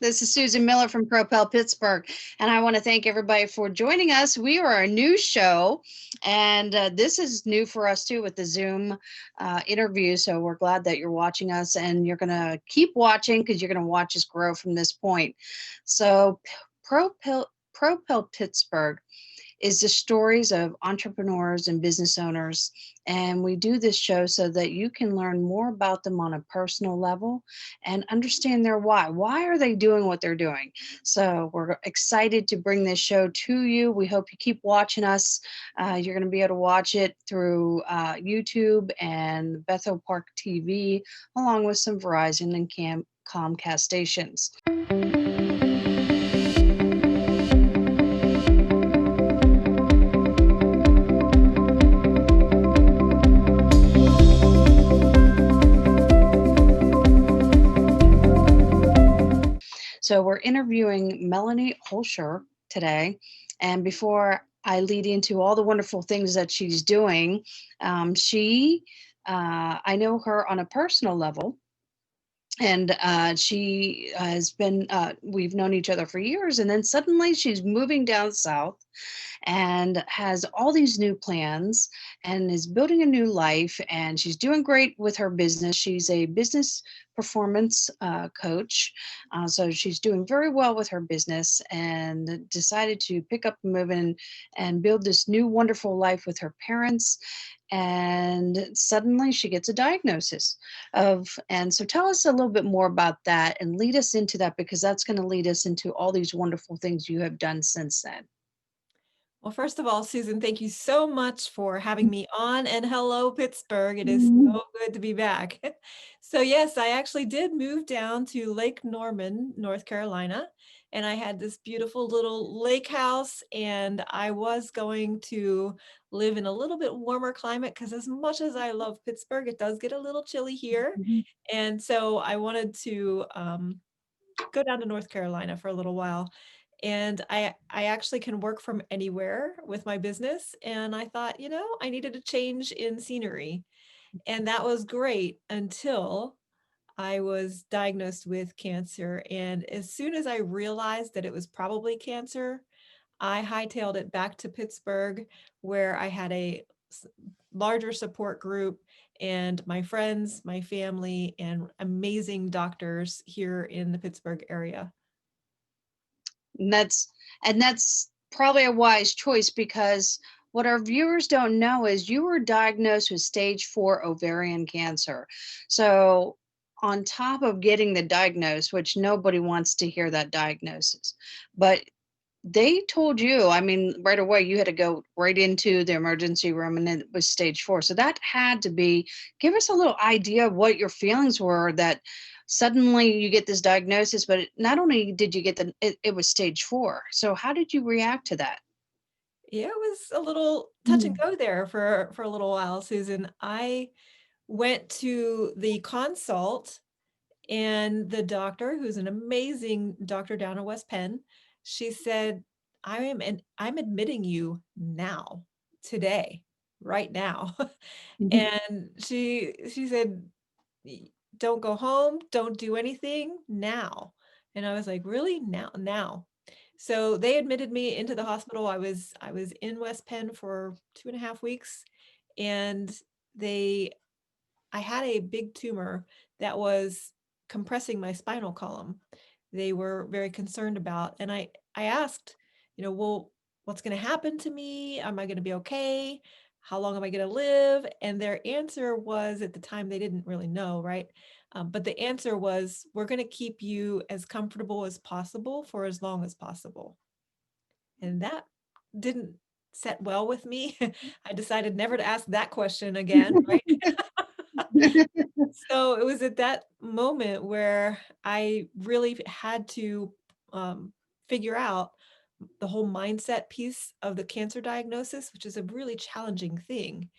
This is Susan Miller from Propel Pittsburgh, and I want to thank everybody for joining us. We are a new show, and this is new for us too with the Zoom interview. So we're glad that you're watching us, and you're going to keep watching because you're going to watch us grow from this point. So, Propel Pittsburgh is the stories of entrepreneurs and business owners. And we do this show so that you can learn more about them on a personal level and understand their why. Why are they doing what they're doing? So we're excited to bring this show to you. We hope you keep watching us. You're going to be able to watch it through YouTube and Bethel Park TV, along with some Verizon and Comcast stations. So we're interviewing Melanie Holscher today. And before I lead into all the wonderful things that she's doing, I know her on a personal level. And she has been, we've known each other for years. And then suddenly she's moving down south and has all these new plans and is building a new life, and she's doing great with her business. She's a business performance coach, so she's doing very well with her business and decided to pick up and move in and build this new wonderful life with her parents. And suddenly she gets a diagnosis and so tell us a little bit more about that and lead us into that, because that's going to lead us into all these wonderful things you have done since then. Well, first of all, Susan, thank you so much for having me on, and hello, Pittsburgh. It is Mhm. so good to be back. So yes, I actually did move down to Lake Norman, North Carolina, and I had this beautiful little lake house, and I was going to live in a little bit warmer climate because as much as I love Pittsburgh, it does get a little chilly here. Mhm. And so I wanted to go down to North Carolina for a little while. And I actually can work from anywhere with my business. And I thought, I needed a change in scenery. And that was great until I was diagnosed with cancer. And as soon as I realized that it was probably cancer, I hightailed it back to Pittsburgh, where I had larger support group and my friends, my family, and amazing doctors here in the Pittsburgh area. And that's probably a wise choice, because what our viewers don't know is you were diagnosed with stage 4 ovarian cancer. So on top of getting the diagnosis, which nobody wants to hear that diagnosis, but they told you, I mean, right away, you had to go right into the emergency room, and it was stage 4. So that had to be, give us a little idea of what your feelings were that suddenly you get this diagnosis, but not only did you get it was stage 4. So how did you react to that? Yeah, it was a little touch and Mm. go there for a little while, Susan. I went to the consult, and the doctor, who's an amazing doctor down in West Penn, she said, I'm admitting you now, today, right now." Mhm. And she said, Don't go home, don't do anything now." And I was like, "Really? Now?" So they admitted me into the hospital. I was in West Penn for 2.5 weeks, and they I had a big tumor that was compressing my spinal column. They were very concerned about, and I asked, "Well, what's going to happen to me? Am I going to be okay? How long am I going to live?" And their answer was, at the time they didn't really know, right? But the answer was, "We're going to keep you as comfortable as possible for as long as possible." And that didn't set well with me. I decided never to ask that question again, right? So it was at that moment where I really had to figure out the whole mindset piece of the cancer diagnosis, which is a really challenging thing.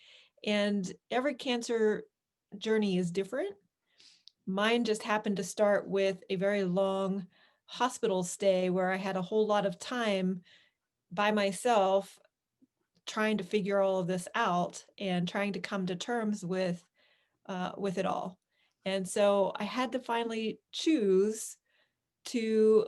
And every cancer journey is different. Mine just happened to start with a very long hospital stay where I had a whole lot of time by myself trying to figure all of this out and trying to come to terms with it all. And so I had to finally choose, to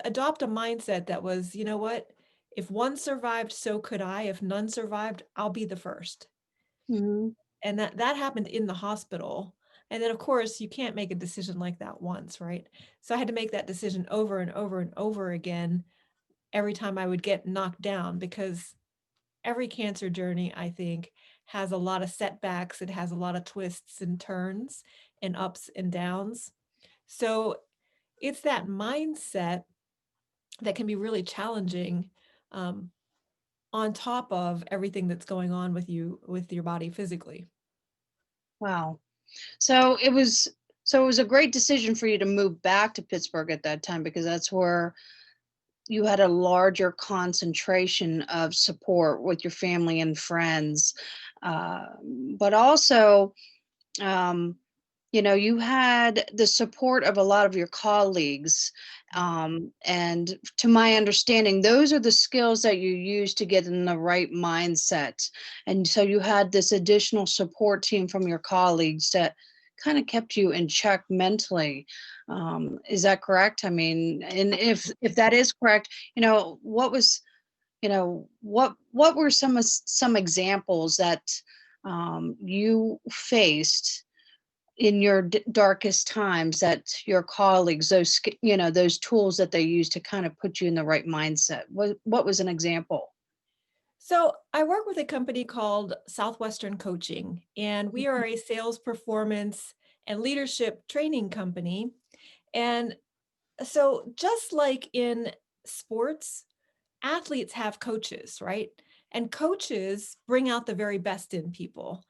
adopt a mindset that was, you know what? If one survived, so could I. If none survived, I'll be the first. Mhm. And that happened in the hospital. And then of course you can't make a decision like that once, right? So I had to make that decision over and over and over again every time I would get knocked down, because every cancer journey, I think, has a lot of setbacks. It has a lot of twists and turns and ups and downs. So it's that mindset that can be really challenging, um, on top of everything that's going on with you, with your body physically. Wow. So it was a great decision for you to move back to Pittsburgh at that time because that's where you had a larger concentration of support with your family and friends. But also, um, you had the support of a lot of your colleagues. And to my understanding, those are the skills that you use to get in the right mindset. And so you had this additional support team from your colleagues that kind of kept you in check mentally. Is that correct? I mean, and if that is correct, what were some examples that you faced in your darkest times that your colleagues, those tools that they use to kind of put you in the right mindset? What was an example? So I work with a company called Southwestern Coaching, and we are a sales performance and leadership training company. And so just like in sports, athletes have coaches, right? And coaches bring out the very best in people.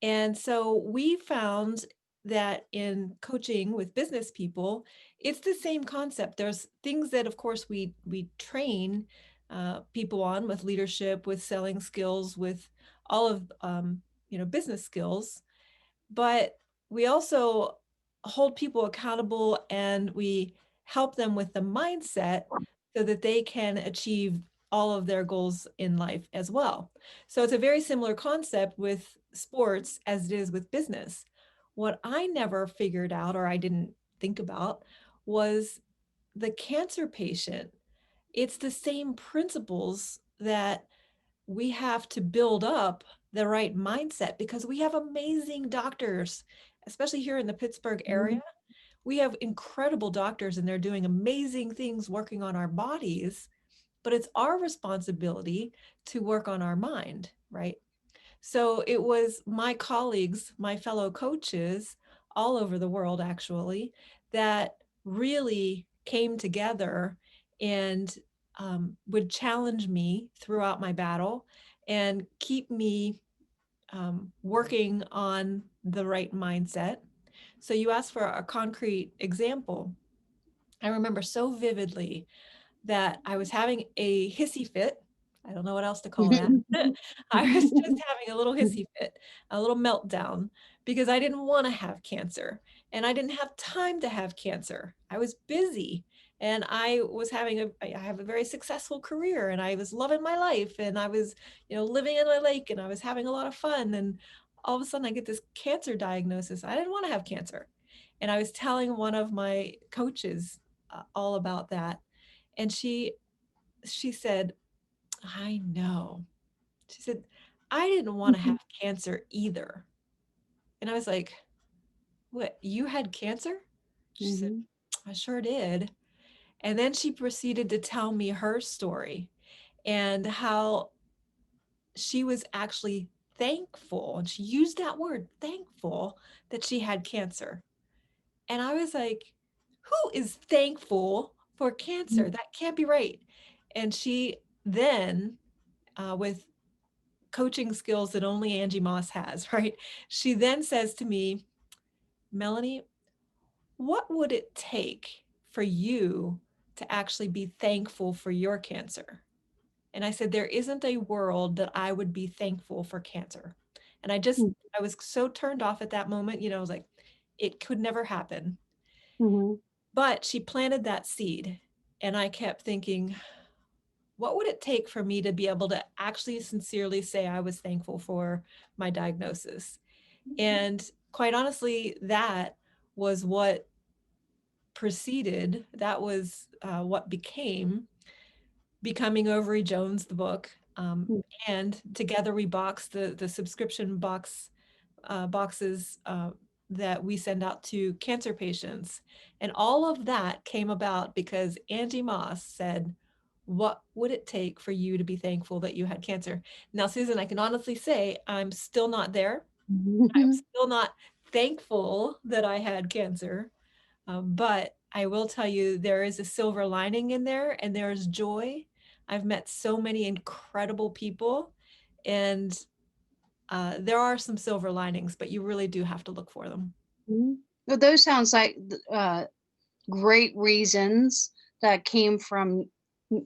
And so we found that in coaching with business people, it's the same concept. There's things that, of course, we train people on, with leadership, with selling skills, with all of business skills, but we also hold people accountable, and we help them with the mindset so that they can achieve all of their goals in life as well. So it's a very similar concept with sports as it is with business. What I never figured out, or I didn't think about, was the cancer patient. It's the same principles that we have to build up the right mindset, because we have amazing doctors, especially here in the Pittsburgh area. Mhm. We have incredible doctors, and they're doing amazing things working on our bodies, but it's our responsibility to work on our mind, right? So it was my colleagues, my fellow coaches all over the world, actually, that really came together and would challenge me throughout my battle and keep me working on the right mindset. So you asked for a concrete example. I remember so vividly that I was having a hissy fit. I don't know what else to call that. I was just having a little hissy fit, a little meltdown, because I didn't want to have cancer, and I didn't have time to have cancer. I was busy, and I have a very successful career, and I was loving my life, and I was, living in my lake, and I was having a lot of fun. And all of a sudden I get this cancer diagnosis. I didn't want to have cancer. And I was telling one of my coaches all about that, and she said, "I know." She said, "I didn't want to have cancer either." And I was like, "What, you had cancer?" She said, Mhm. "I sure did." And then she proceeded to tell me her story, and how she was actually thankful, and she used that word, thankful, that she had cancer. And I was like, "Who is thankful for cancer? That can't be right." And she then, with coaching skills that only Angie Moss has, right? She then says to me, "Melanie, what would it take for you to actually be thankful for your cancer?" And I said, "There isn't a world that I would be thankful for cancer." And I was so turned off at that moment. I was like, it could never happen. Mhm. But she planted that seed. And I kept thinking, what would it take for me to be able to actually sincerely say I was thankful for my diagnosis? And quite honestly, that was what preceded, that was what became Becoming Overy Jones, the book. Mm. And together we box the subscription boxes that we send out to cancer patients. And all of that came about because Angie Moss said, what would it take for you to be thankful that you had cancer? Now, Susan, I can honestly say I'm still not there. I'm still not thankful that I had cancer. But I will tell you, there is a silver lining in there and there's joy. I've met so many incredible people, and there are some silver linings, but you really do have to look for them. Mhm. Well, those sounds like great reasons that came from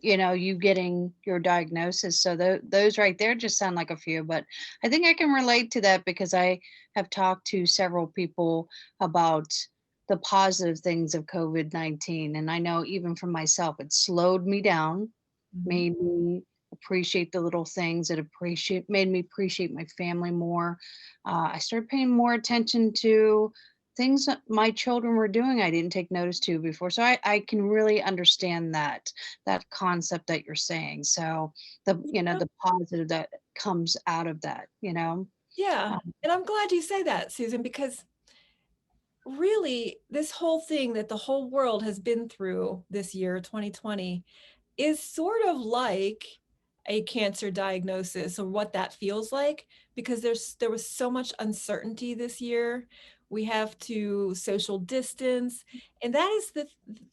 you getting your diagnosis. So those right there just sound like a few, but I think I can relate to that because I have talked to several people about the positive things of COVID-19, and I know even for myself it slowed me down, Mhm. made me appreciate the little things, that appreciate made me appreciate my family more. I started paying more attention to things that my children were doing I didn't take notice to before. So I can really understand that concept that you're saying. So the positive that comes out of that. Yeah. Um, And I'm glad you say that, Susan, because really, this whole thing that the whole world has been through this year, 2020, is sort of like a cancer diagnosis or what that feels like, because there was so much uncertainty this year. We have to social distance, and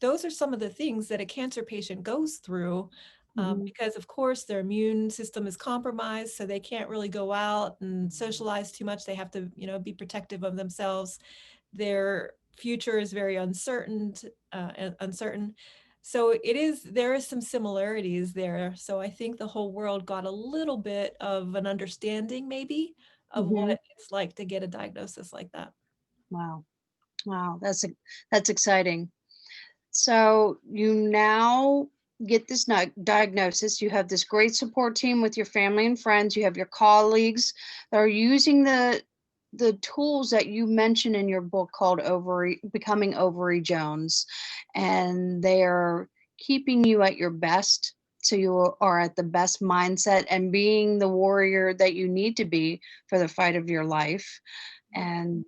those are some of the things that a cancer patient goes through, mhm, because of course their immune system is compromised, so they can't really go out and socialize too much. They have to, be protective of themselves. Their future is very uncertain. So there is some similarities there. So I think the whole world got a little bit of an understanding maybe of mhm. what it's like to get a diagnosis like that. Wow. Wow, that's exciting. So you now get this diagnosis. You have this great support team with your family and friends. You have your colleagues that are using the tools that you mentioned in your book called Becoming Overy Jones, and they are keeping you at your best. So you are at the best mindset and being the warrior that you need to be for the fight of your life. And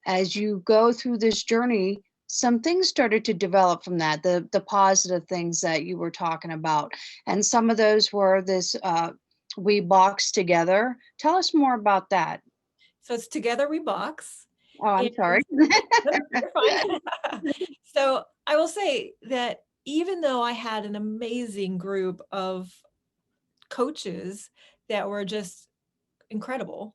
as you go through this journey, some things started to develop from that, the positive things that you were talking about. And some of those were this we boxed together. Tell us more about that. So it's Together We Box. Oh, I'm And sorry. nope, you're fine. So I will say that even though I had an amazing group of coaches that were just incredible.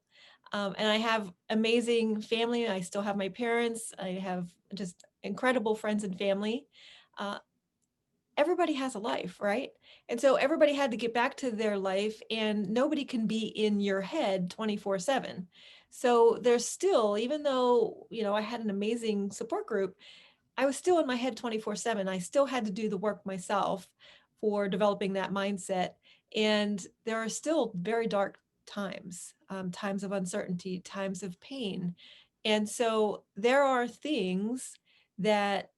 And I have amazing family. I still have my parents. I have just incredible friends and family. Uh, Everybody has a life, right? And so everybody had to get back to their life, and nobody can be in your head 24/7. So there's still, even though, I had an amazing support group, I was still in my head 24/7. I still had to do the work myself for developing that mindset. And there are still very dark times, times of uncertainty, times of pain. And so there are things that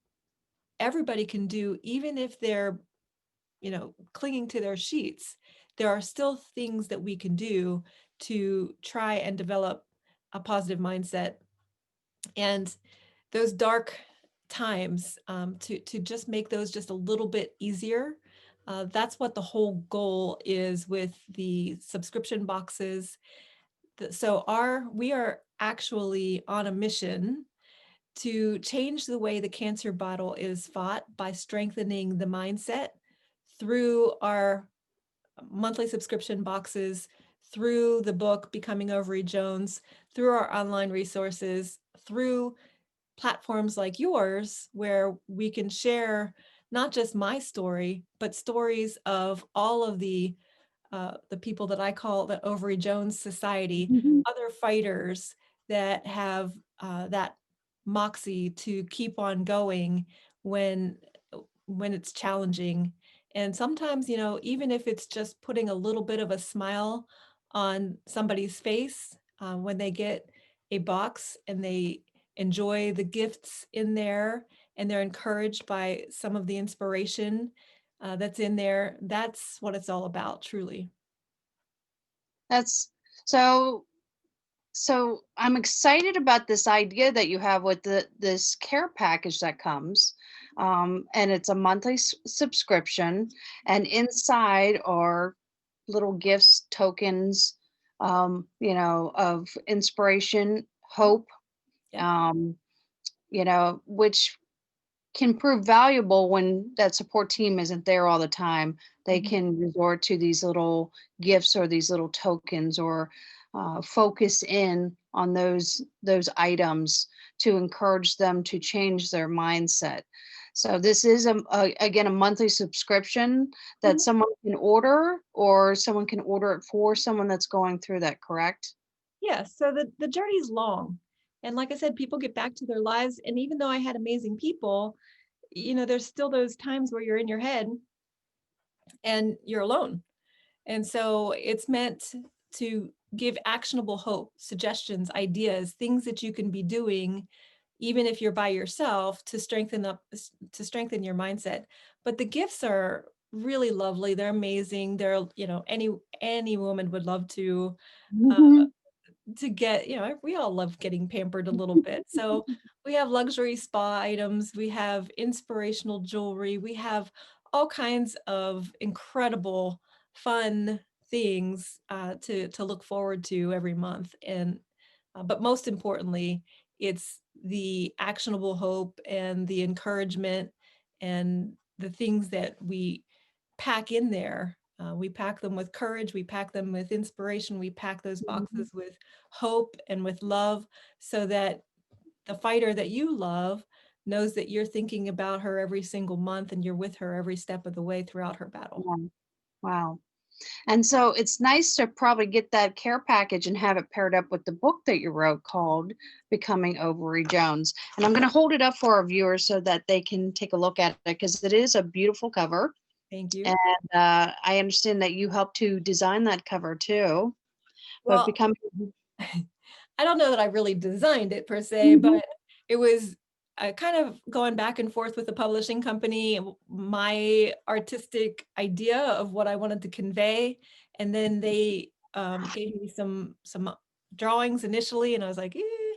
everybody can do, even if they're, clinging to their sheets. There are still things that we can do to try and develop a positive mindset. And those dark times, to just make those just a little bit easier. That's what the whole goal is with the subscription boxes. So we are actually on a mission to change the way the cancer battle is fought by strengthening the mindset through our monthly subscription boxes, through the book Becoming Overy Jones, through our online resources, through platforms like yours, where we can share not just my story, but stories of all of the people that I call the Overy Jones Society, Mhm. other fighters that have that moxie to keep on going when when it's challenging. And sometimes, even if it's just putting a little bit of a smile on somebody's face when they get a box and enjoy the gifts in there, and they're encouraged by some of the inspiration that's in there. That's what it's all about, truly. That's so so I'm excited about this idea that you have with this care package that comes. And it's a monthly subscription, and inside are little gifts, tokens, of inspiration, hope, Yep. um, which can prove valuable when that support team isn't there all the time. They Mhm. can resort to these little gifts or these little tokens, or focus in on those items to encourage them to change their mindset. So this is again a monthly subscription that Mhm. someone can order, or someone can order it for someone that's going through that. Correct? Yeah, so the journey's long. And like I said, people get back to their lives. And even though I had amazing people, there's still those times where you're in your head and you're alone. And so it's meant to give actionable hope, suggestions, ideas, things that you can be doing even if you're by yourself to strengthen your mindset. But the gifts are really lovely. They're amazing. They're, any woman would love uh, Mhm. to get, we all love getting pampered a little bit. So we have luxury spa items, we have inspirational jewelry, we have all kinds of incredible, fun things to look forward to every month. And but most importantly, it's the actionable hope and the encouragement and the things that we pack in there. We pack them with courage, we pack them with inspiration, we pack those boxes with hope and with love so that the fighter that you love knows that you're thinking about her every single month and you're with her every step of the way throughout her battle. Yeah. Wow. And so it's nice to probably get that care package and have it paired up with the book that you wrote called Becoming Overy Jones. And I'm going to hold it up for our viewers so that they can take a look at it, because it is a beautiful cover. Thank And you. I understand that you helped to design that cover too. But Well, becoming I don't know that I really designed it per se, Mhm. but it was kind of going back and forth with the publishing company, my artistic idea of what I wanted to convey, and then they gave me some drawings initially, and I was like, eh.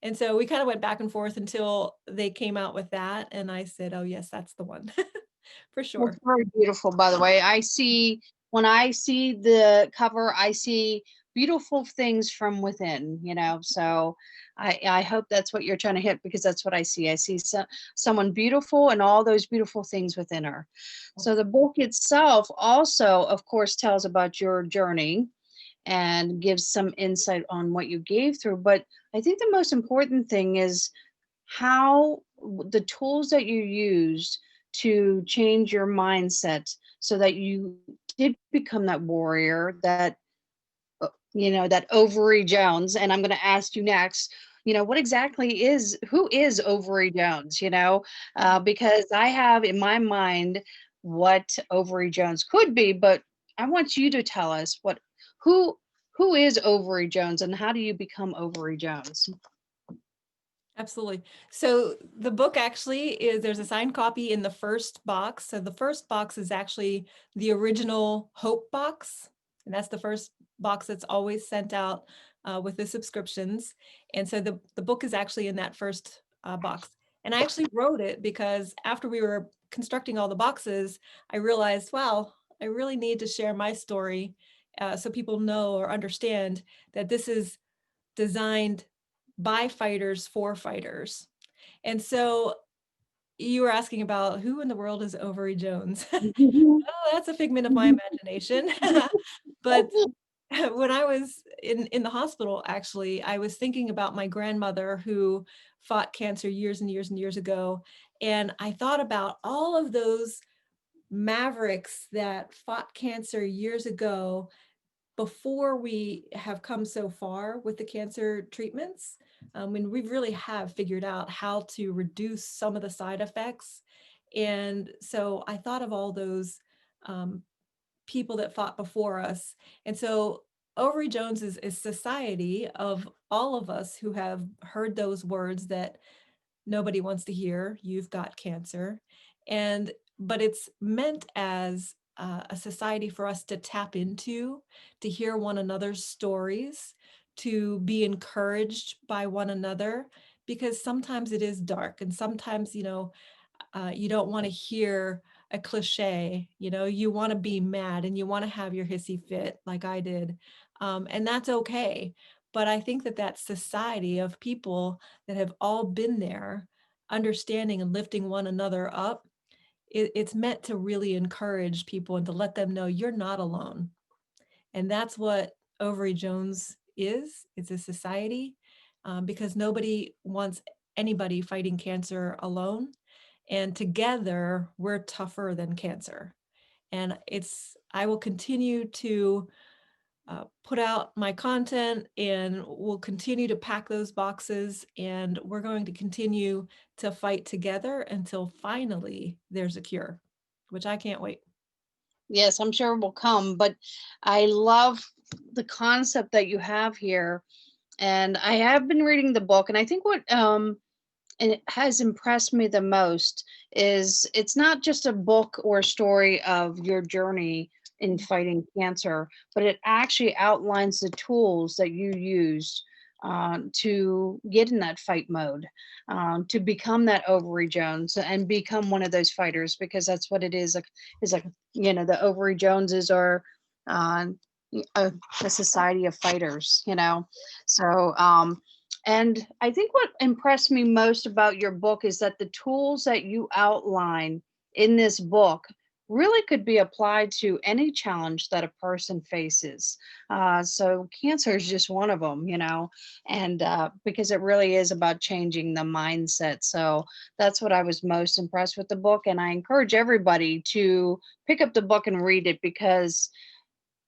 And so we kind of went back and forth until they came out with that, and I said, oh yes, that's the one for That's sure. very beautiful, by the way. When I see the cover, I see beautiful things from within. So I hope that's what you're trying to hit, because that's what I see. I see someone beautiful and all those beautiful things within her. So the book itself also, of course, tells about your journey and gives some insight on what you gave through. But I think the most important thing is how the tools that you used to change your mindset so that you did become that warrior, that Ovary Jones. And I'm going to ask you next, what exactly who is Ovary Jones? Because I have in my mind what Ovary Jones could be, but I want you to tell us who who is Ovary Jones, and how do you become Ovary Jones? Absolutely. So the book actually there's a signed copy in the first box. So the first box is actually the original Hope box. And that's the first box that's always sent out with the subscriptions. And so the book is actually in that first box. And I actually wrote it because after we were constructing all the boxes, I realized, wow, I really need to share my story so people know or understand that this is designed by fighters for fighters. And so you were asking about who in the world is Overy Jones? Oh, that's a figment of my imagination. But when I was in the hospital, actually, I was thinking about my grandmother who fought cancer years and years and years ago. And I thought about all of those mavericks that fought cancer years ago before we have come so far with the cancer treatments. And we really have figured out how to reduce some of the side effects. And so I thought of all those um, people that fought before us. And so Ovary Jones is society of all of us who have heard those words that nobody wants to hear, "You've got cancer." And but it's meant as a society for us to tap into, to hear one another's stories, to be encouraged by one another, because sometimes it is dark and sometimes, you don't want to hear a cliche, you want to be mad and you want to have your hissy fit like I did. And that's okay. But I think that that society of people that have all been there, understanding and lifting one another up, it's meant to really encourage people and to let them know you're not alone. And that's what Ovary Jones is. It's a society, because nobody wants anybody fighting cancer alone. And together, we're tougher than cancer. And I will continue to put out my content and we'll continue to pack those boxes. And we're going to continue to fight together until finally there's a cure, which I can't wait. Yes, I'm sure it will come, but I love the concept that you have here. And I have been reading the book, and I think what and it has impressed me the most is it's not just a book or a story of your journey in fighting cancer, but it actually outlines the tools that you used to get in that fight mode, to become that Ovary Jones and become one of those fighters, because that's what it is like, the Ovary Joneses are uh, a society of fighters. So, and I think what impressed me most about your book is that the tools that you outline in this book really could be applied to any challenge that a person faces. So cancer is just one of them, and because it really is about changing the mindset. So that's what I was most impressed with the book. And I encourage everybody to pick up the book and read it, because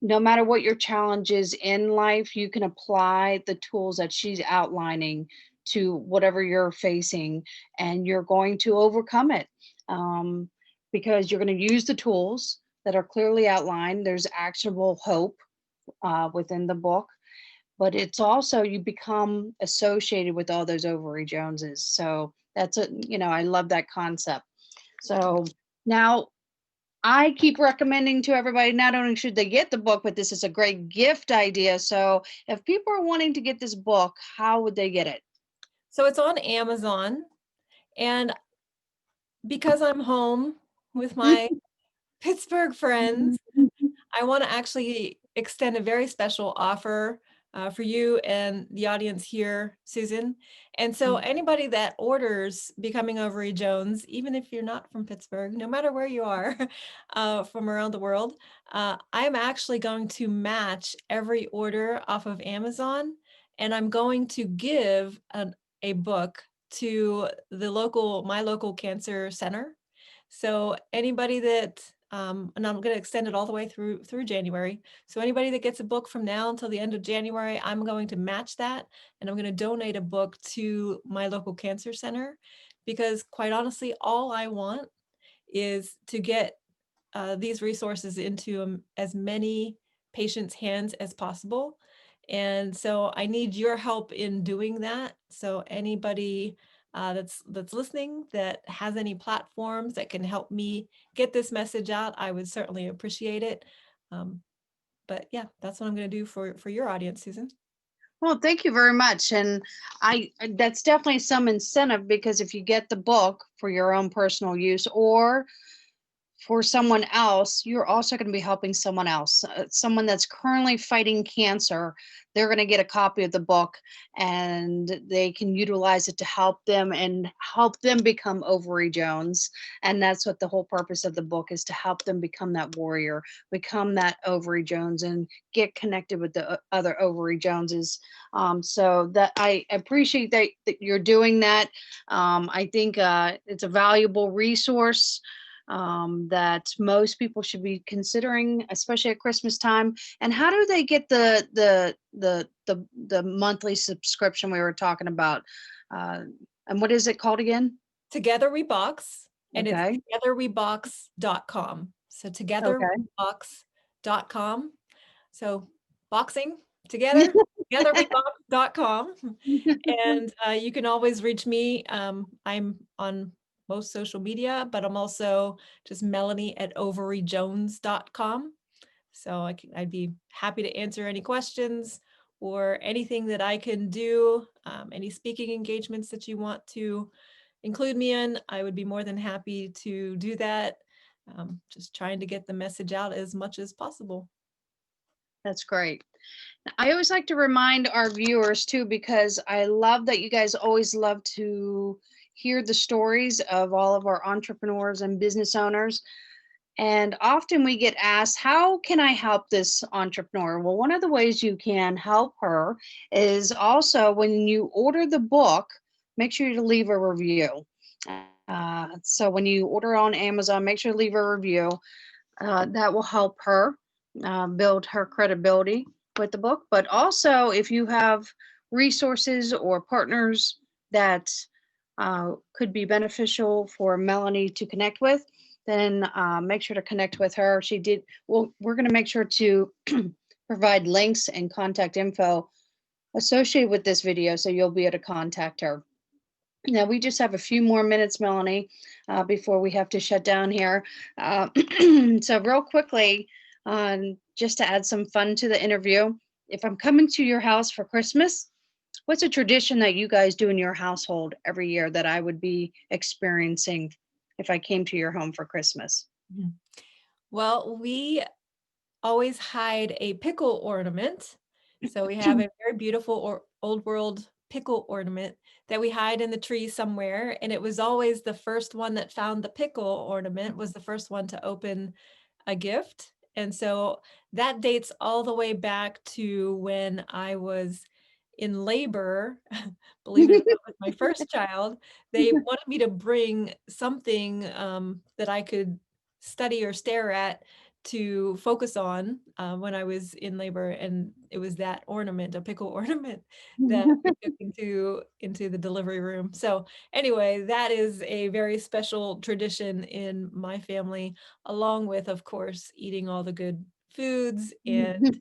no matter what your challenge is in life, you can apply the tools that she's outlining to whatever you're facing, and you're going to overcome it, um, because you're going to use the tools that are clearly outlined. There's actionable hope within the book, but it's also you become associated with all those Ovary Joneses. So I love that concept. So now I keep recommending to everybody, not only should they get the book, but this is a great gift idea. So if people are wanting to get this book, how would they get it? So it's on Amazon. And because I'm home with my Pittsburgh friends, I want to actually extend a very special offer for you and the audience here, Susan. And so, anybody that orders Becoming Ovary Jones, even if you're not from Pittsburgh, no matter where you are from around the world, I'm actually going to match every order off of Amazon, and I'm going to give a book to my local cancer center. So anybody that and I'm going to extend it all the way through January. So anybody that gets a book from now until the end of January, I'm going to match that, and I'm going to donate a book to my local cancer center, because quite honestly, all I want is to get these resources into as many patients' hands as possible. And so I need your help in doing that. So anybody that's listening that has any platforms that can help me get this message out, I would certainly appreciate it. Um, but yeah, that's what I'm going to do for your audience, Susan. Well, thank you very much. And that's definitely some incentive, because if you get the book for your own personal use or for someone else, you're also going to be helping someone else, someone that's currently fighting cancer. They're going to get a copy of the book, and they can utilize it to help them and help them become Ovary Jones. And that's what the whole purpose of the book is, to help them become that warrior, become that Ovary Jones, and get connected with the other Ovary Joneses. So that I appreciate that you're doing that. I think it's a valuable resource that most people should be considering, especially at Christmas time. And how do they get the monthly subscription we were talking about? Uh, and what is it called again? Together We Box, and it's Okay. togetherwebox.com. So Okay. togetherwebox.com. So boxing together, togetherwebox.com. And you can always reach me. I'm on most social media, but I'm also just Melanie@ovaryjones.com. So I'd be happy to answer any questions or anything that I can do, any speaking engagements that you want to include me in. I would be more than happy to do that. Just trying to get the message out as much as possible. That's great. I always like to remind our viewers too, because I love that you guys always love to hear the stories of all of our entrepreneurs and business owners. And often we get asked, how can I help this entrepreneur? Well, one of the ways you can help her is also when you order the book, make sure to leave a review. So when you order on Amazon, make sure to leave a review. That will help her build her credibility with the book. But also, if you have resources or partners that could be beneficial for Melanie to connect with, then make sure to connect with her. She did. Well, we're going to make sure to provide links and contact info associated with this video, so you'll be able to contact her. Now, we just have a few more minutes, Melanie, before we have to shut down here. Uh, so, real quickly, just to add some fun to the interview, if I'm coming to your house for Christmas, what's a tradition that you guys do in your household every year that I would be experiencing if I came to your home for Christmas? Mhm. Well, we always hide a pickle ornament. So we have a very beautiful or old world pickle ornament that we hide in the tree somewhere. And it was always the first one that found the pickle ornament was the first one to open a gift. And so that dates all the way back to when I was in labor, believe it or not, with my first child. They wanted me to bring something that I could study or stare at to focus on when I was in labor, and it was that ornament, a pickle ornament, that we took into the delivery room. So anyway, that is a very special tradition in my family, along with, of course, eating all the good foods and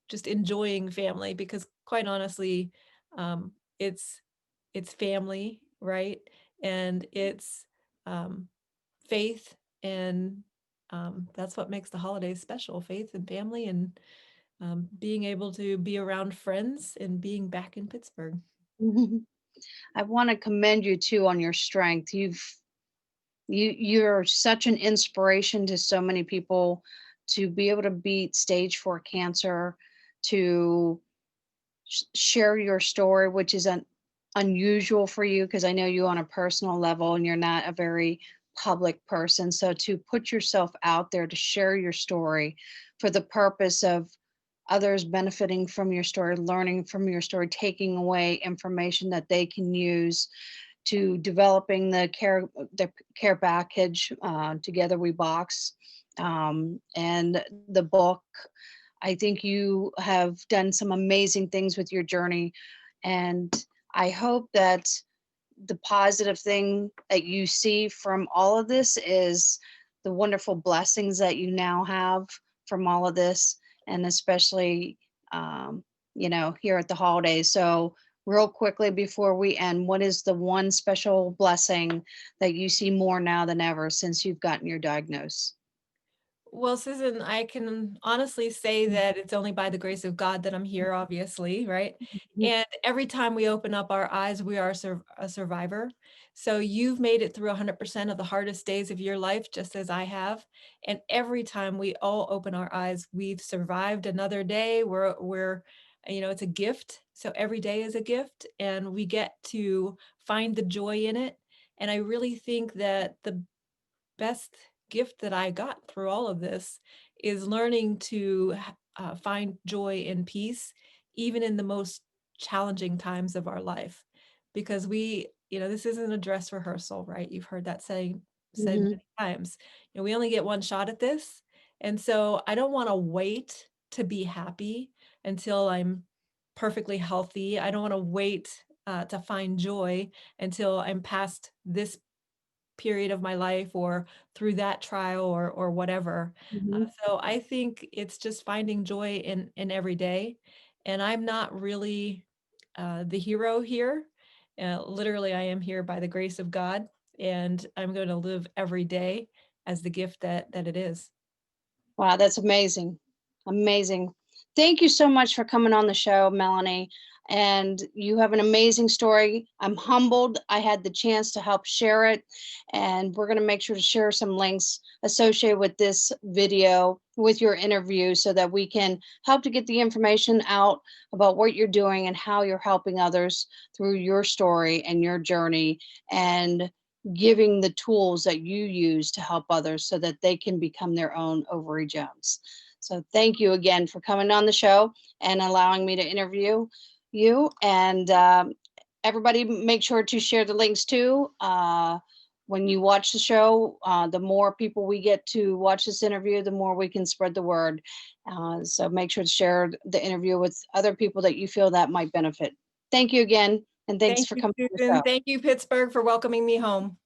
just enjoying family. Because quite honestly, um, it's it's family, right? And it's um, faith, and that's what makes the holidays special, faith and family, and being able to be around friends and being back in Pittsburgh. I want to commend you too on your strength. You're such an inspiration to so many people to be able to beat stage 4 cancer, to share your story, which is unusual for you because I know you on a personal level and you're not a very public person. So to put yourself out there to share your story for the purpose of others benefiting from your story, learning from your story, taking away information that they can use to developing the care package, Together We Box, and the book. I think you have done some amazing things with your journey, and I hope that the positive thing that you see from all of this is the wonderful blessings that you now have from all of this, and especially, um, here at the holidays. So, real quickly before we end, what is the one special blessing that you see more now than ever since you've gotten your diagnosis? Well, Susan, I can honestly say that it's only by the grace of God that I'm here, obviously, right? And every time we open up our eyes, we are a survivor. So you've made it through 100% of the hardest days of your life, just as I have. And every time we all open our eyes, we've survived another day. It's a gift. So every day is a gift, and we get to find the joy in it. And I really think that the best gift that I got through all of this is learning to find joy and peace, even in the most challenging times of our life. Because this isn't a dress rehearsal, right? You've heard that saying said Mhm. many times. We only get one shot at this. And so I don't want to wait to be happy until I'm perfectly healthy. I don't want to wait to find joy until I'm past this period of my life or through that trial or whatever. Mhm. So I think it's just finding joy in every day. And I'm not really the hero here. Literally, I am here by the grace of God, and I'm going to live every day as the gift that it is. Wow, that's amazing. Amazing. Thank you so much for coming on the show, Melanie. And you have an amazing story. I'm humbled I had the chance to help share it. And we're going to make sure to share some links associated with this video with your interview so that we can help to get the information out about what you're doing and how you're helping others through your story and your journey. And giving the tools that you use to help others so that they can become their own Overy Jones. So thank you again for coming on the show and allowing me to interview you. And everybody make sure to share the links too. When you watch the show, the more people we get to watch this interview, the more we can spread the word. So make sure to share the interview with other people that you feel that might benefit. Thank you again, and thanks Thank for you, coming on the Susan. show. Thank you, Pittsburgh, for welcoming me home.